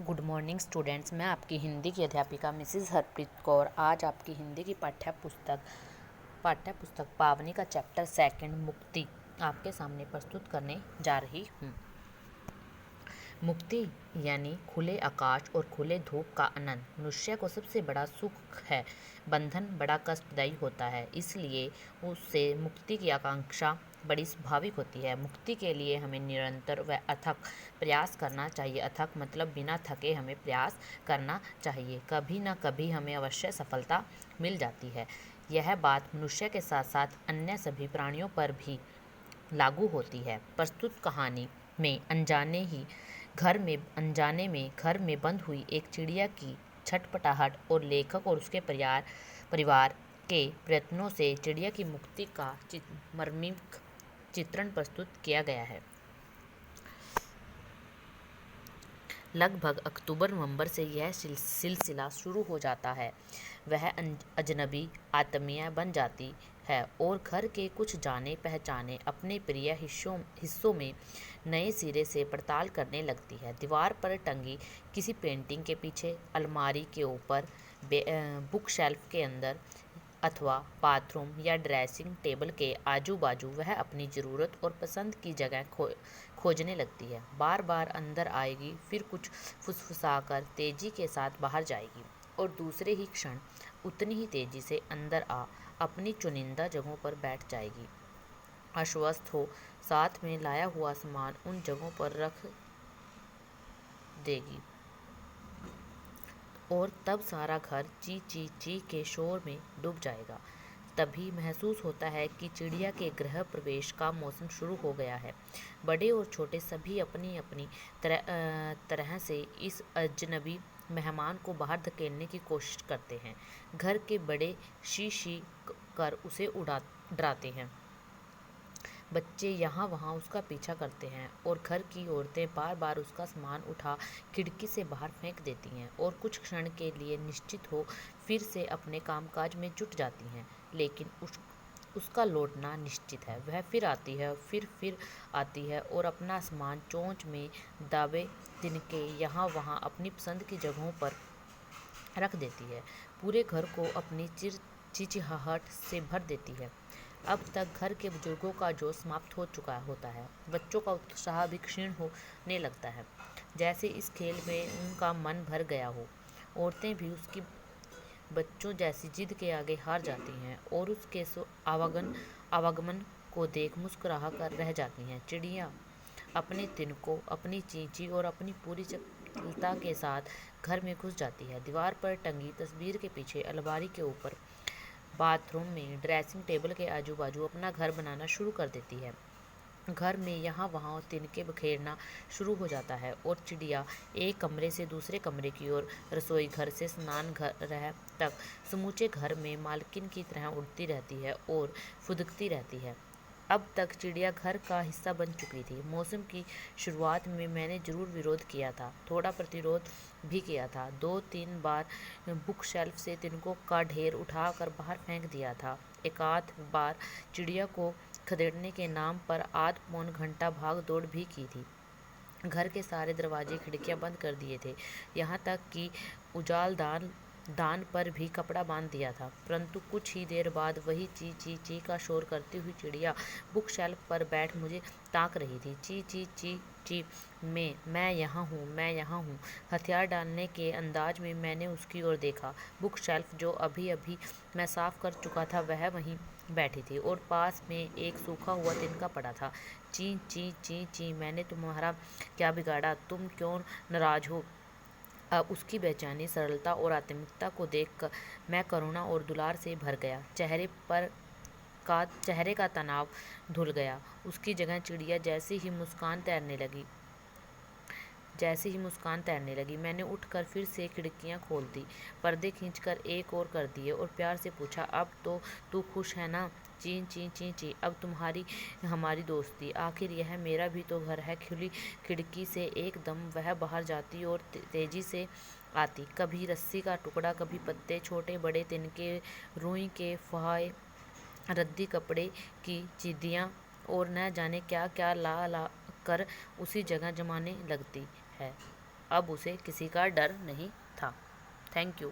Good morning students. मैं आपकी हिंदी की अध्यापिका मिसिज़ हरप्रीत कौर आज आपकी हिंदी की पाठ्य पुस्तक पावनी का चैप्टर 2 मुक्ति आपके सामने प्रस्तुत करने जा रही हूँ। मुक्ति यानी खुले आकाश और खुले धूप का आनंद मनुष्य को सबसे बड़ा सुख है। बंधन बड़ा कष्टदायी होता है, इसलिए उससे मुक्ति की आकांक्षा बड़ी स्वाभाविक होती है। मुक्ति के लिए हमें निरंतर व अथक प्रयास करना चाहिए। अथक मतलब बिना थके हमें प्रयास करना चाहिए। कभी न कभी हमें अवश्य सफलता मिल जाती है। यह बात मनुष्य के साथ साथ अन्य सभी प्राणियों पर भी लागू होती है। प्रस्तुत कहानी में अनजाने में घर में बंद हुई एक चिड़िया की छटपटाहट और लेखक और उसके परिवार के प्रयत्नों से चिड़िया की मुक्ति का मर्मिक चित्रण प्रस्तुत किया गया है। लगभग अक्टूबर-नवंबर से यह सिलसिला शुरू हो जाता है। वह अजनबी आत्मीय बन जाती है और घर के कुछ जाने पहचाने अपने प्रिय हिस्सों में नए सिरे से पड़ताल करने लगती है। दीवार पर टंगी किसी पेंटिंग के पीछे, अलमारी के ऊपर, बुक शेल्फ के अंदर अथवा बाथरूम या ड्रेसिंग टेबल के आजू बाजू वह अपनी ज़रूरत और पसंद की जगह खोजने लगती है। बार बार अंदर आएगी, फिर कुछ फुसफुसाकर तेजी के साथ बाहर जाएगी और दूसरे ही क्षण उतनी ही तेजी से अंदर आ अपनी चुनिंदा जगहों पर बैठ जाएगी। आश्वस्त हो साथ में लाया हुआ सामान उन जगहों पर रख देगी और तब सारा घर ची ची ची के शोर में डूब जाएगा। तभी महसूस होता है कि चिड़िया के गृह प्रवेश का मौसम शुरू हो गया है। बड़े और छोटे सभी अपनी अपनी तरह से इस अजनबी मेहमान को बाहर धकेलने की कोशिश करते हैं। घर के बड़े शी कर उसे डराते हैं। बच्चे यहाँ वहाँ उसका पीछा करते हैं और घर की औरतें बार बार उसका सामान उठा खिड़की से बाहर फेंक देती हैं और कुछ क्षण के लिए निश्चित हो फिर से अपने कामकाज में जुट जाती हैं। लेकिन उसका लौटना निश्चित है। वह फिर आती है, फिर आती है और अपना सामान चोंच में दावे तिनके यहाँ वहाँ अपनी पसंद की जगहों पर रख देती है। पूरे घर को अपनी चिचिहाहट से भर देती है। अब तक घर के बुजुर्गों का जोश समाप्त हो चुका होता है। बच्चों का उत्साह भी क्षीण होने लगता है, जैसे इस खेल में उनका मन भर गया हो। औरतें भी उसकी बच्चों जैसी जिद के आगे हार जाती हैं और उसके आवागमन को देख मुस्कुरा कर रह जाती हैं। चिड़िया अपने तिनकों, अपनी चींची और अपनी पूरी चपलता के साथ घर में घुस जाती है। दीवार पर टंगी तस्वीर के पीछे, अलमारी के ऊपर, बाथरूम में, ड्रेसिंग टेबल के आजू बाजू अपना घर बनाना शुरू कर देती है। घर में यहाँ वहाँ तिनके बिखेरना शुरू हो जाता है और चिड़िया एक कमरे से दूसरे कमरे की ओर, रसोई घर से स्नान घर तक समूचे घर में मालकिन की तरह उड़ती रहती है और फुदकती रहती है। अब तक चिड़िया घर का हिस्सा बन चुकी थी। मौसम की शुरुआत में मैंने जरूर विरोध किया था, थोड़ा प्रतिरोध भी किया था। 2-3 बार बुक शेल्फ से तिनकों का ढेर उठाकर बाहर फेंक दिया था। एकाध बार चिड़िया को खदेड़ने के नाम पर आध पौन घंटा भाग दौड़ भी की थी। घर के सारे दरवाजे खिड़कियां बंद कर दिए थे, यहाँ तक कि दान पर भी कपड़ा बांध दिया था। परंतु कुछ ही देर बाद वही ची ची ची का शोर करती हुई चिड़िया बुक शेल्फ पर बैठ मुझे ताक रही थी। ची ची ची ची मैं यहाँ हूँ, मैं यहाँ हूँ। हथियार डालने के अंदाज में मैंने उसकी ओर देखा। बुक शेल्फ जो अभी अभी मैं साफ कर चुका था वह वहीं बैठी थी और पास में एक सूखा हुआ तिनका पड़ा था। ची ची ची ची मैंने तुम्हारा क्या बिगाड़ा? तुम क्यों नाराज हो? उसकी बेचैनी, सरलता और आत्मीयता को देखकर मैं करुणा और दुलार से भर गया। चेहरे का तनाव धुल गया। उसकी जगह चिड़िया जैसे ही मुस्कान तैरने लगी, मैंने उठकर फिर से खिड़कियां खोल दी, पर्दे खींचकर एक और कर दिए और प्यार से पूछा, अब तो तू खुश है ना? ची ची ची ची अब तुम्हारी हमारी दोस्ती, आखिर यह मेरा भी तो घर है। खुली खिड़की से एकदम वह बाहर जाती और तेजी से आती, कभी रस्सी का टुकड़ा, कभी पत्ते, छोटे बड़े तिनके, रुई के फहाए, रद्दी कपड़े की चिदियाँ और न जाने क्या क्या ला ला कर उसी जगह जमाने लगती है। اب اسے کسی کا ڈر نہیں تھا۔ Thank you.